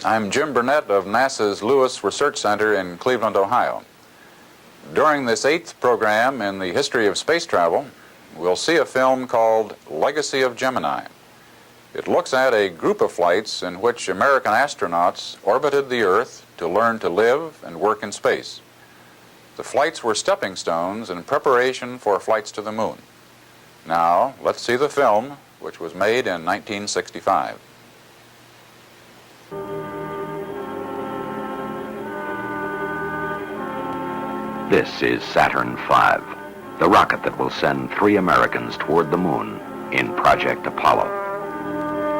I'm Jim Burnett of NASA's Lewis Research Center in Cleveland, Ohio. During this 8th program in the history of space travel, we'll see a film called Legacy of Gemini. It looks at a group of flights in which American astronauts orbited the Earth to learn to live and work in space. The flights were stepping stones in preparation for flights to the moon. Now, let's see the film, which was made in 1965. This is Saturn V, the rocket that will send 3 Americans toward the moon in Project Apollo.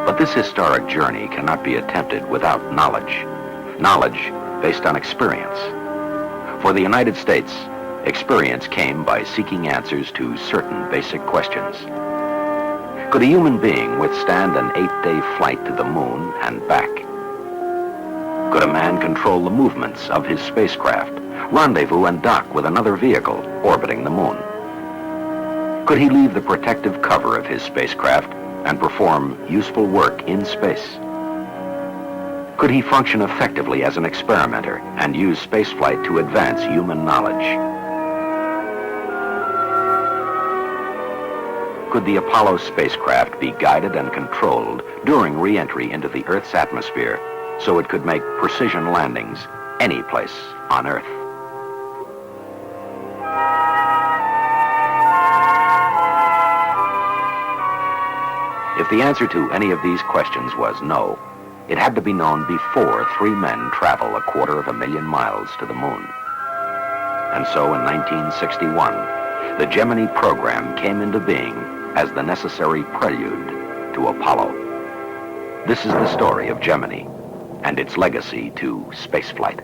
But this historic journey cannot be attempted without knowledge based on experience. For the United States, experience came by seeking answers to certain basic questions. Could a human being withstand an 8-day flight to the moon and back? Could a man control the movements of his spacecraft, rendezvous and dock with another vehicle orbiting the moon? Could he leave the protective cover of his spacecraft and perform useful work in space? Could he function effectively as an experimenter and use spaceflight to advance human knowledge? Could the Apollo spacecraft be guided and controlled during re-entry into the Earth's atmosphere so it could make precision landings any place on Earth? If the answer to any of these questions was no, it had to be known before 3 men travel 250,000 miles to the moon. And so in 1961, the Gemini program came into being as the necessary prelude to Apollo. This is the story of Gemini and its legacy to spaceflight.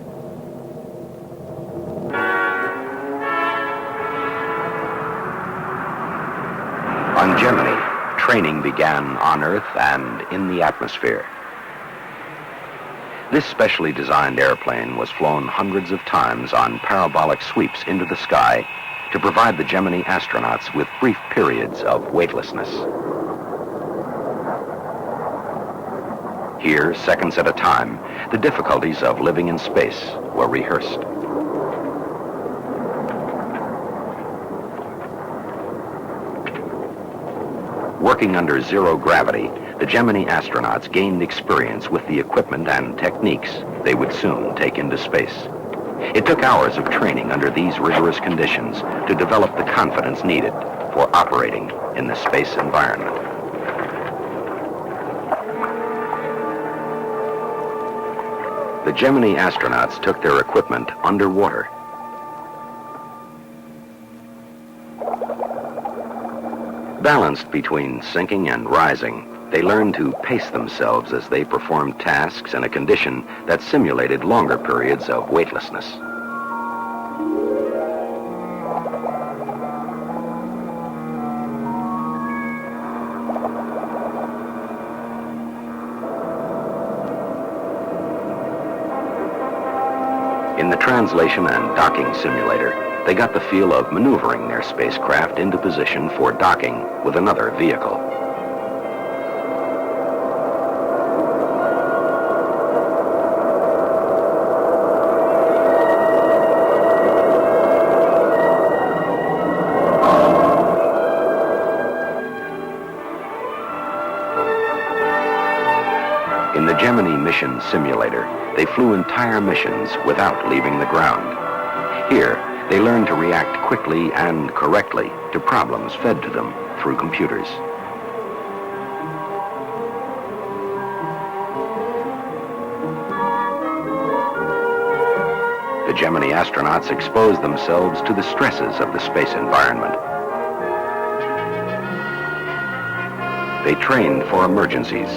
On Gemini, training began on Earth and in the atmosphere. This specially designed airplane was flown hundreds of times on parabolic sweeps into the sky to provide the Gemini astronauts with brief periods of weightlessness. Here, seconds at a time, the difficulties of living in space were rehearsed. Working under zero gravity, the Gemini astronauts gained experience with the equipment and techniques they would soon take into space. It took hours of training under these rigorous conditions to develop the confidence needed for operating in the space environment. The Gemini astronauts took their equipment underwater. Balanced between sinking and rising, they learned to pace themselves as they performed tasks in a condition that simulated longer periods of weightlessness. In the translation and docking simulator, they got the feel of maneuvering their spacecraft into position for docking with another vehicle. In the Gemini mission simulator, they flew entire missions without leaving the ground. Here, they learned to react quickly and correctly to problems fed to them through computers. The Gemini astronauts exposed themselves to the stresses of the space environment. They trained for emergencies,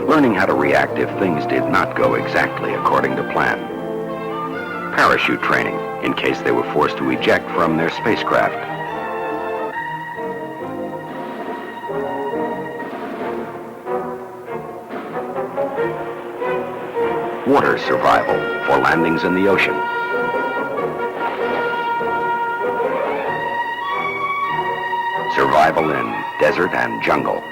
learning how to react if things did not go exactly according to plan. Parachute training, in case they were forced to eject from their spacecraft. Water survival for landings in the ocean. Survival in desert and jungle.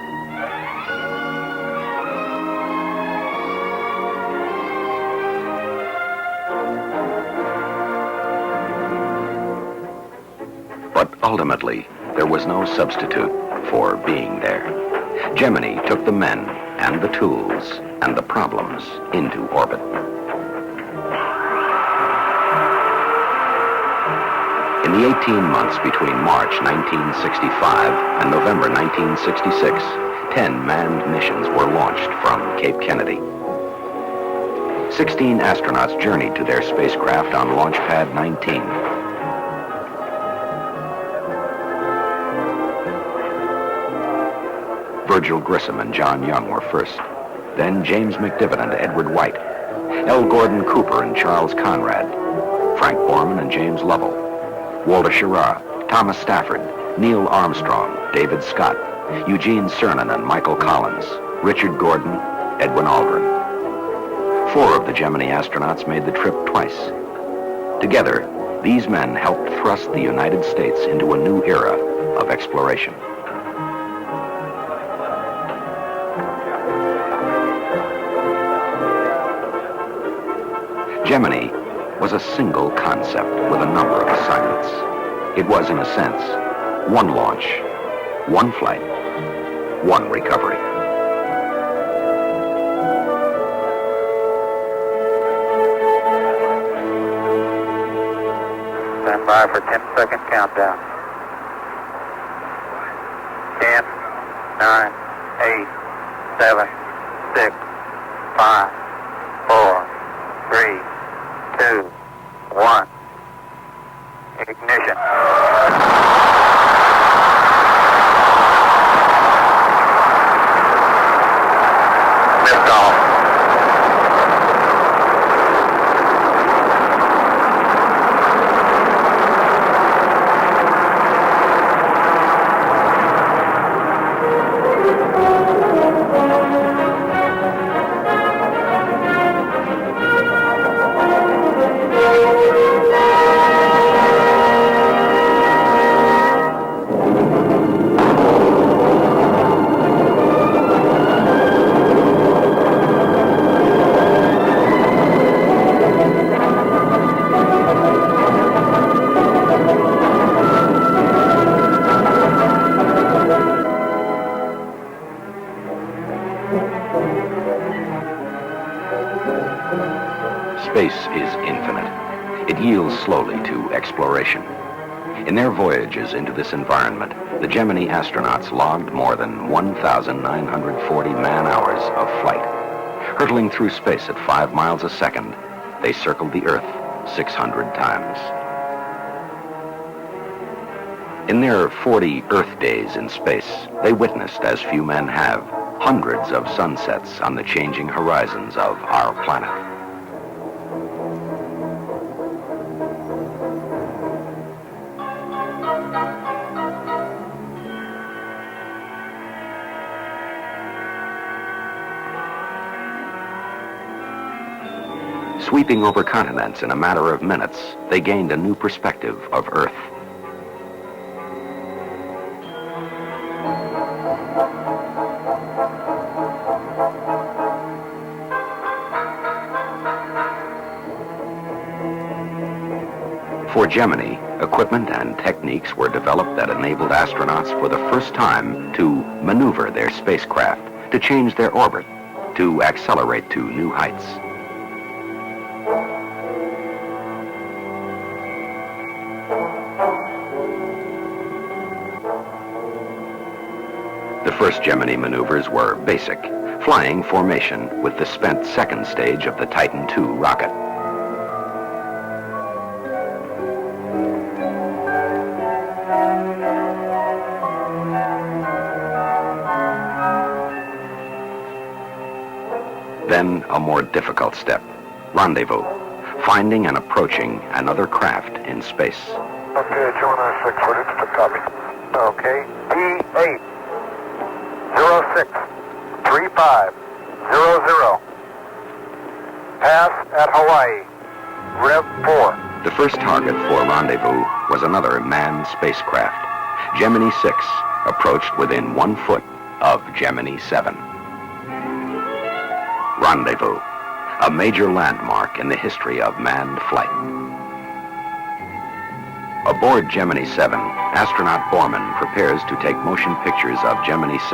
ultimately, there was no substitute for being there. Gemini took the men and the tools and the problems into orbit. In the 18 months between March 1965 and November 1966, 10 manned missions were launched from Cape Kennedy. 16 astronauts journeyed to their spacecraft on Launch Pad 19. Virgil Grissom and John Young were first. Then James McDivitt and Edward White. L. Gordon Cooper and Charles Conrad. Frank Borman and James Lovell. Walter Schirra, Thomas Stafford, Neil Armstrong, David Scott, Eugene Cernan and Michael Collins, Richard Gordon, Edwin Aldrin. 4 of the Gemini astronauts made the trip twice. Together, these men helped thrust the United States into a new era of exploration. Gemini was a single concept with a number of assignments. It was, in a sense, one launch, one flight, one recovery. Stand by for 10-second countdown. 10, 9, 8, 7, 6, 5, 4, 3, 2, 1. Ignition. Liftoff. Space is infinite. It yields slowly to exploration. In their voyages into this environment, the Gemini astronauts logged more than 1,940 man-hours of flight. Hurtling through space at 5 miles a second, they circled the Earth 600 times. In their 40 Earth days in space, they witnessed, as few men have, hundreds of sunsets on the changing horizons of our planet. Sweeping over continents in a matter of minutes, they gained a new perspective of Earth. For Gemini, equipment and techniques were developed that enabled astronauts for the first time to maneuver their spacecraft, to change their orbit, to accelerate to new heights. The first Gemini maneuvers were basic, flying formation with the spent second stage of the Titan II rocket. Then a more difficult step, rendezvous, finding and approaching another craft in space. Okay, Gemini 6, ready to copy. Okay, D8, 06, 3500. Pass at Hawaii, Rev 4. The first target for rendezvous was another manned spacecraft. Gemini 6 approached within 1 foot of Gemini 7. Rendezvous, a major landmark in the history of manned flight. Aboard Gemini 7, astronaut Borman prepares to take motion pictures of Gemini 6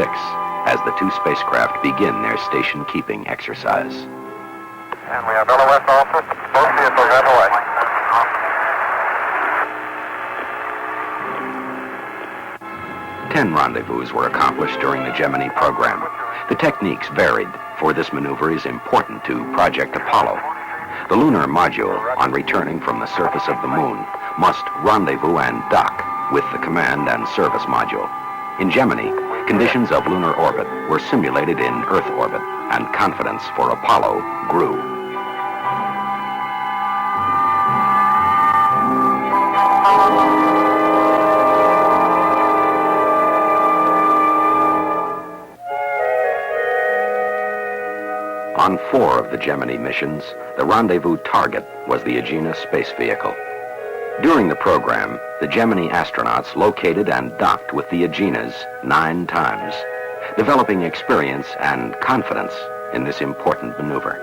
as the two spacecraft begin their station-keeping exercise. And we have LOS also. Both vehicles SOS. 10 rendezvous were accomplished during the Gemini program. The techniques varied, for this maneuver is important to Project Apollo. The lunar module, on returning from the surface of the moon, must rendezvous and dock with the command and service module. In Gemini, conditions of lunar orbit were simulated in Earth orbit, and confidence for Apollo grew. On 4 of the Gemini missions, the rendezvous target was the Agena space vehicle. During the program, the Gemini astronauts located and docked with the Agenas 9 times, developing experience and confidence in this important maneuver.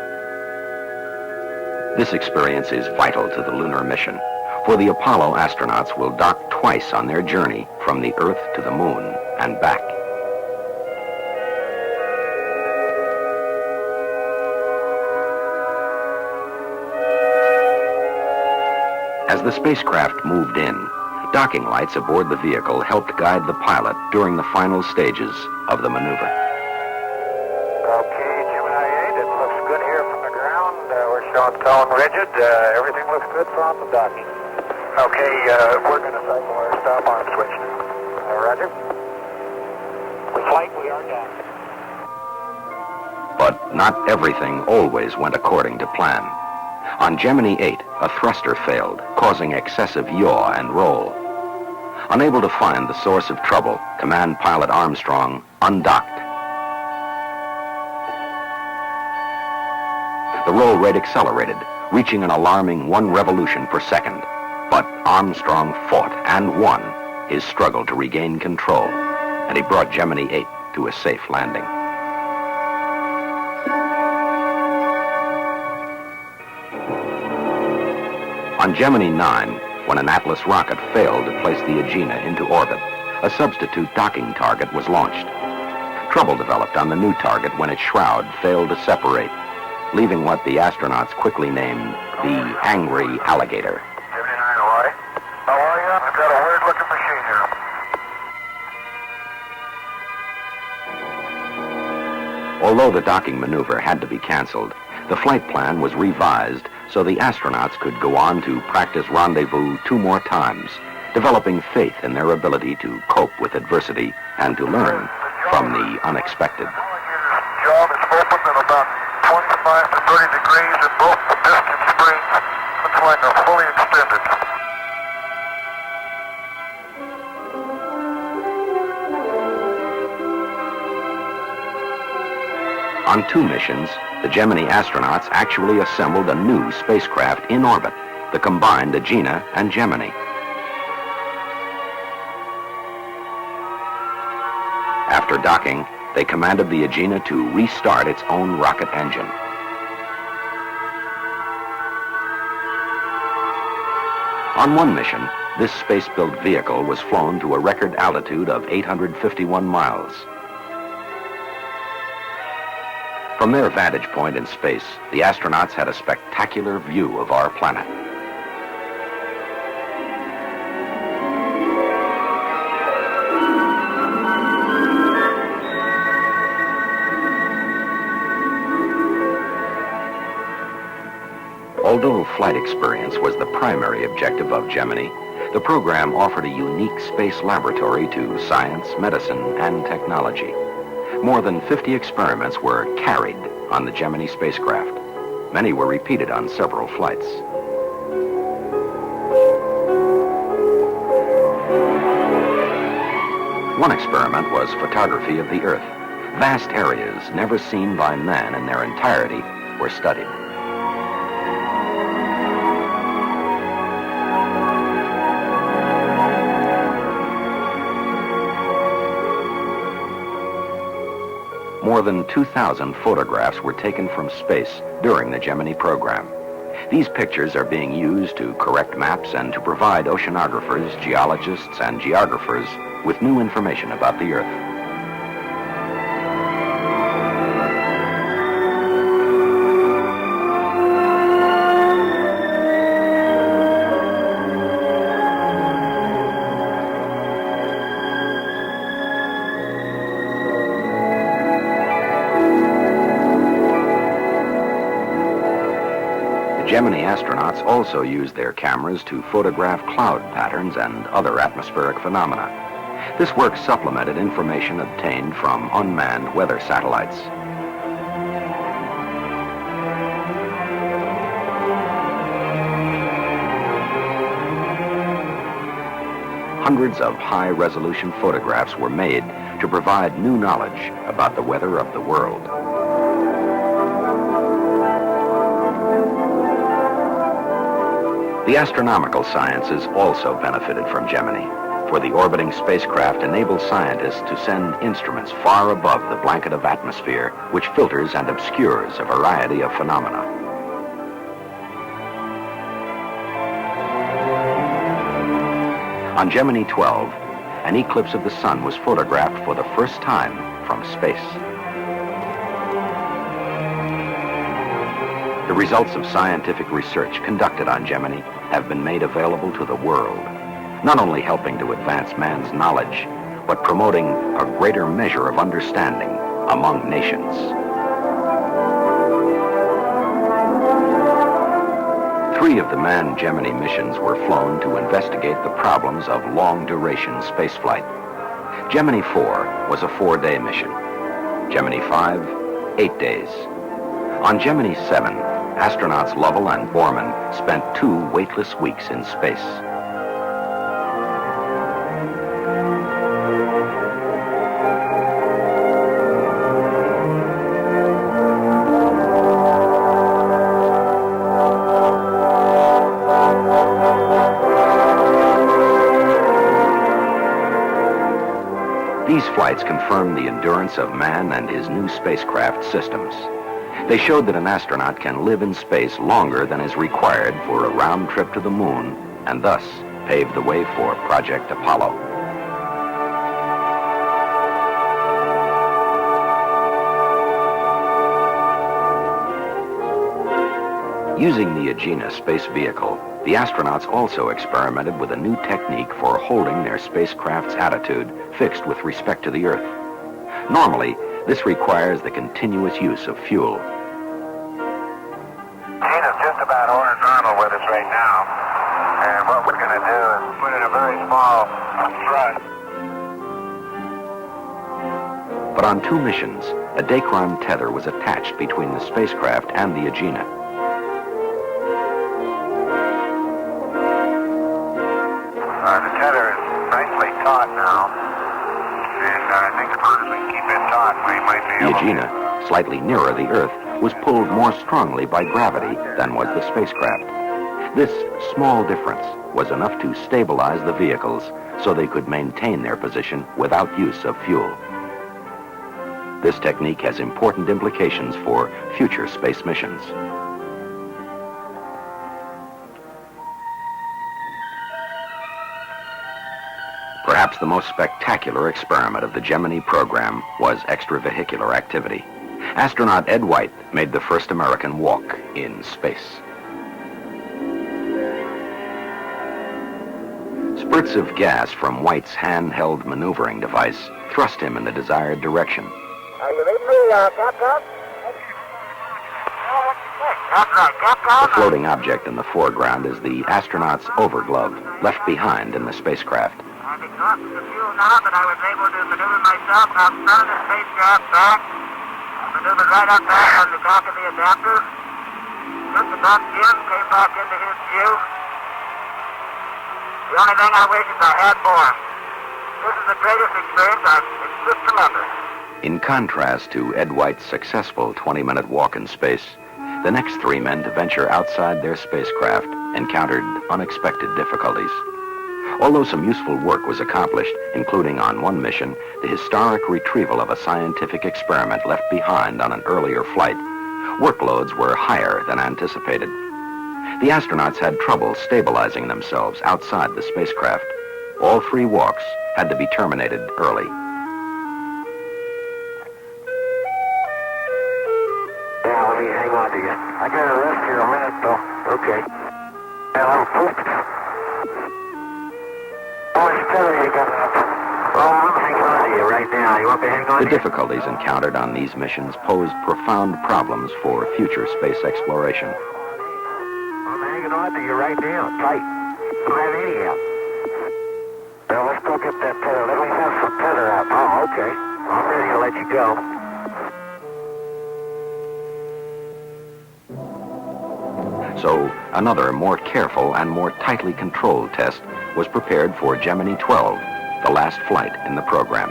This experience is vital to the lunar mission, for the Apollo astronauts will dock twice on their journey from the Earth to the moon and back. As the spacecraft moved in, docking lights aboard the vehicle helped guide the pilot during the final stages of the maneuver. Okay, Gemini 8, it looks good here from the ground. We're showing tall and rigid. Everything looks good from the docking. Okay, we're going to cycle our stop arm switch now. Roger. With flight, we are down. But not everything always went according to plan. On Gemini 8, a thruster failed, causing excessive yaw and roll. Unable to find the source of trouble, Command Pilot Armstrong undocked. The roll rate accelerated, reaching an alarming 1 revolution per second. But Armstrong fought and won his struggle to regain control, and he brought Gemini 8 to a safe landing. On Gemini 9, when an Atlas rocket failed to place the Agena into orbit, a substitute docking target was launched. Trouble developed on the new target when its shroud failed to separate, leaving what the astronauts quickly named the Angry Alligator. Gemini 9, Hawaii. How are you? I've got a weird-looking machine here. Although the docking maneuver had to be canceled, the flight plan was revised so the astronauts could go on to practice rendezvous 2 more times, developing faith in their ability to cope with adversity and to learn from the unexpected. The alligator's jaw is open at about 25 to 30 degrees, and both the piston springs looks like they're fully extended. On 2 missions, the Gemini astronauts actually assembled a new spacecraft in orbit, the combined Agena and Gemini. After docking, they commanded the Agena to restart its own rocket engine. On 1 mission, this space-built vehicle was flown to a record altitude of 851 miles. From their vantage point in space, the astronauts had a spectacular view of our planet. Although flight experience was the primary objective of Gemini, the program offered a unique space laboratory to science, medicine, and technology. More than 50 experiments were carried on the Gemini spacecraft. Many were repeated on several flights. One experiment was photography of the Earth. Vast areas never seen by man in their entirety were studied. More than 2,000 photographs were taken from space during the Gemini program. These pictures are being used to correct maps and to provide oceanographers, geologists, and geographers with new information about the Earth. Gemini astronauts also use their cameras to photograph cloud patterns and other atmospheric phenomena. This work supplemented information obtained from unmanned weather satellites. Hundreds of high-resolution photographs were made to provide new knowledge about the weather of the world. The astronomical sciences also benefited from Gemini, for the orbiting spacecraft enables scientists to send instruments far above the blanket of atmosphere, which filters and obscures a variety of phenomena. On Gemini 12, an eclipse of the sun was photographed for the first time from space. The results of scientific research conducted on Gemini have been made available to the world, not only helping to advance man's knowledge, but promoting a greater measure of understanding among nations. Three of the manned Gemini missions were flown to investigate the problems of long-duration spaceflight. Gemini 4 was a 4-day mission. Gemini 5, 8 days. On Gemini 7, astronauts Lovell and Borman spent 2 weightless weeks in space. These flights confirmed the endurance of man and his new spacecraft systems. They showed that an astronaut can live in space longer than is required for a round trip to the moon, and thus paved the way for Project Apollo. Using the Gemini space vehicle, the astronauts also experimented with a new technique for holding their spacecraft's attitude fixed with respect to the Earth. Normally, this requires the continuous use of fuel. Gina's just about horizontal with us right now, and what we're going to do is put in a very small thrust. But on 2 missions, a Dacron tether was attached between the spacecraft and the Gemini. The tether is nicely taut now, and I think as long as we keep it taut, we might be The able Gemini, slightly nearer the Earth, was pulled more strongly by gravity than was the spacecraft. This small difference was enough to stabilize the vehicles so they could maintain their position without use of fuel. This technique has important implications for future space missions. Perhaps the most spectacular experiment of the Gemini program was extravehicular activity. Astronaut Ed White made the first American walk in space. Spurts of gas from White's handheld maneuvering device thrust him in the desired direction. Are you ready, Capcom? The floating object in the foreground is the astronaut's overglove, left behind in the spacecraft. I've exhausted the fuel now, but I was able to maneuver myself out front of the spacecraft back. I maneuvered right up back on the back of the adapter. Just about Jim came back into his view. The only thing I wish is I had more. This is the greatest experience I've lived to remember. In contrast to Ed White's successful 20-minute walk in space, the next 3 men to venture outside their spacecraft encountered unexpected difficulties. Although some useful work was accomplished, including on one mission, the historic retrieval of a scientific experiment left behind on an earlier flight, workloads were higher than anticipated. The astronauts had trouble stabilizing themselves outside the spacecraft. All 3 walks had to be terminated early. Yeah, let me hang on to you. I gotta rest here a minute, though. Okay. Hello. How much tether you got up? Oh, I'm hanging on to you right now. You want me to hang on The to you? difficulties encountered on these missions posed profound problems for future space exploration. I'm hanging on to you right now, tight. Don't have any help. Well, let's go get that tether. Let me have some tether out. Oh, okay. I'm ready to let you go. So another more careful and more tightly controlled test was prepared for Gemini 12, the last flight in the program.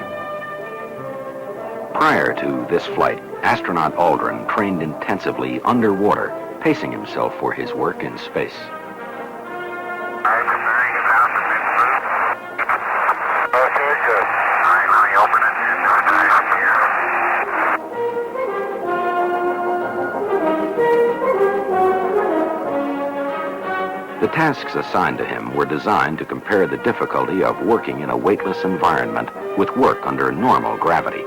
Prior to this flight, astronaut Aldrin trained intensively underwater, pacing himself for his work in space. The tasks assigned to him were designed to compare the difficulty of working in a weightless environment with work under normal gravity.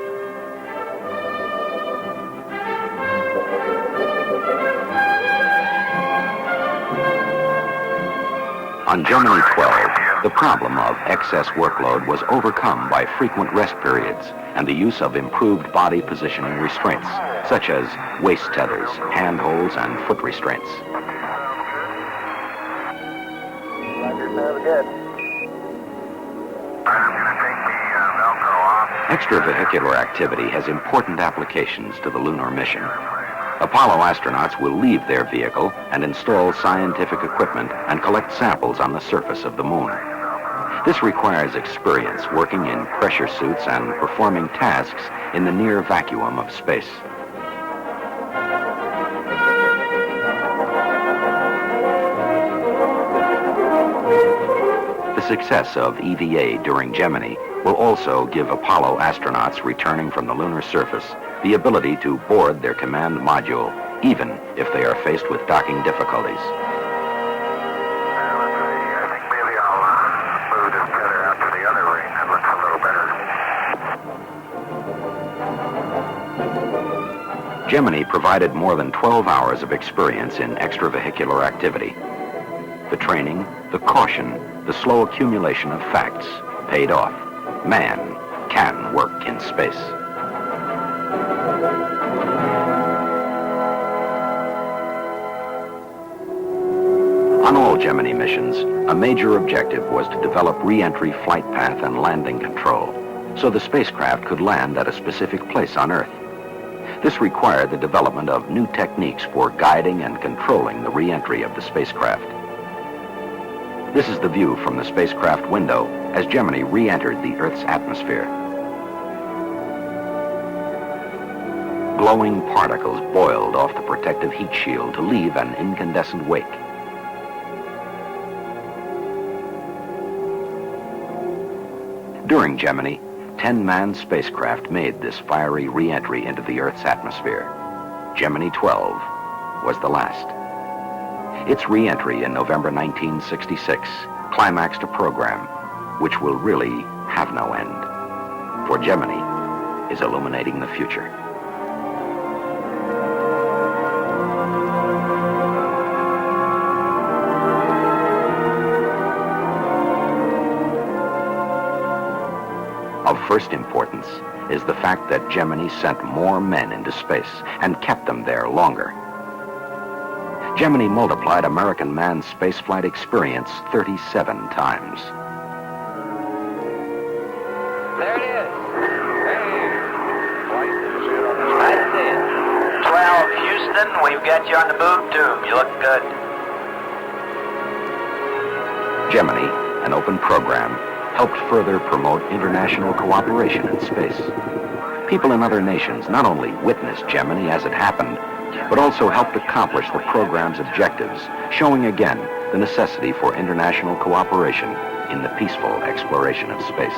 On Gemini 12, the problem of excess workload was overcome by frequent rest periods and the use of improved body positioning restraints, such as waist tethers, handholds, and foot restraints. Sounds good. I'm going to take the Velcro off. Extravehicular activity has important applications to the lunar mission. Apollo astronauts will leave their vehicle and install scientific equipment and collect samples on the surface of the moon. This requires experience working in pressure suits and performing tasks in the near vacuum of space. The success of EVA during Gemini will also give Apollo astronauts returning from the lunar surface the ability to board their command module, even if they are faced with docking difficulties. I think maybe I'll move this tether out to the other ring. That looks a little better. Gemini provided more than 12 hours of experience in extravehicular activity. The training, the caution, the slow accumulation of facts paid off. Man can work in space. On all Gemini missions, a major objective was to develop re-entry flight path and landing control, so the spacecraft could land at a specific place on Earth. This required the development of new techniques for guiding and controlling the re-entry of the spacecraft. This is the view from the spacecraft window as Gemini re-entered the Earth's atmosphere. Glowing particles boiled off the protective heat shield to leave an incandescent wake. During Gemini, 10 manned spacecraft made this fiery re-entry into the Earth's atmosphere. Gemini 12 was the last. Its re-entry in November 1966 climaxed a program which will really have no end. For Gemini is illuminating the future. Of first importance is the fact that Gemini sent more men into space and kept them there longer. Gemini multiplied American manned spaceflight experience 37 times. There it is. Hey. That's it. 12, Houston, we've got you on the boob tube. You look good. Gemini, an open program, helped further promote international cooperation in space. People in other nations not only witnessed Gemini as it happened, but also helped accomplish the program's objectives, showing again the necessity for international cooperation in the peaceful exploration of space.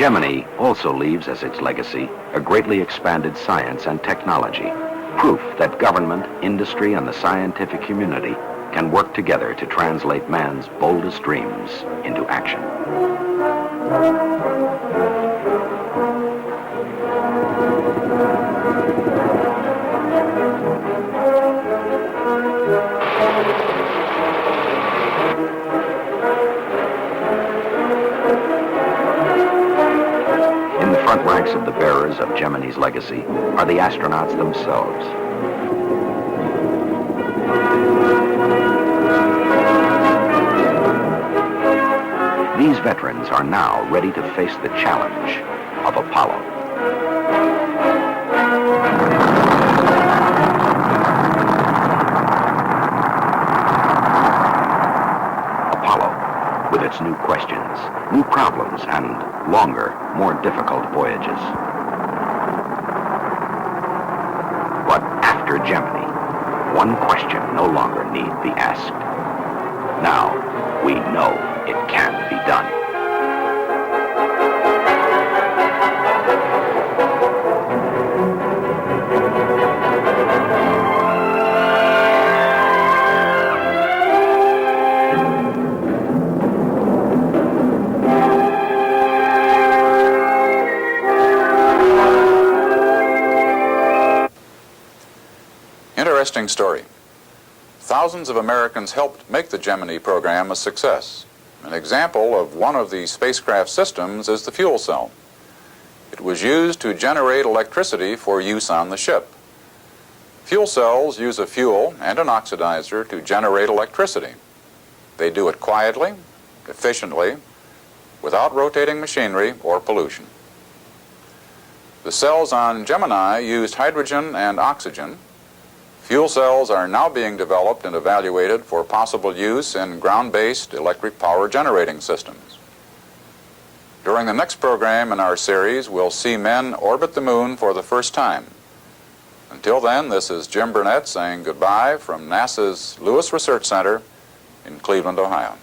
Gemini also leaves as its legacy a greatly expanded science and technology, proof that government, industry, and the scientific community can work together to translate man's boldest dreams into action. In the front ranks of the bearers of Gemini's legacy are the astronauts themselves. These veterans are now ready to face the challenge of Apollo. Apollo, with its new questions, new problems, and longer, more difficult voyages. But after Gemini, one question no longer need be asked. Now, we know it can be done. Interesting story. Thousands of Americans helped make the Gemini program a success. An example of one of the spacecraft systems is the fuel cell. It was used to generate electricity for use on the ship. Fuel cells use a fuel and an oxidizer to generate electricity. They do it quietly, efficiently, without rotating machinery or pollution. The cells on Gemini used hydrogen and oxygen. Fuel cells are now being developed and evaluated for possible use in ground-based electric power generating systems. During the next program in our series, we'll see men orbit the moon for the first time. Until then, this is Jim Burnett saying goodbye from NASA's Lewis Research Center in Cleveland, Ohio.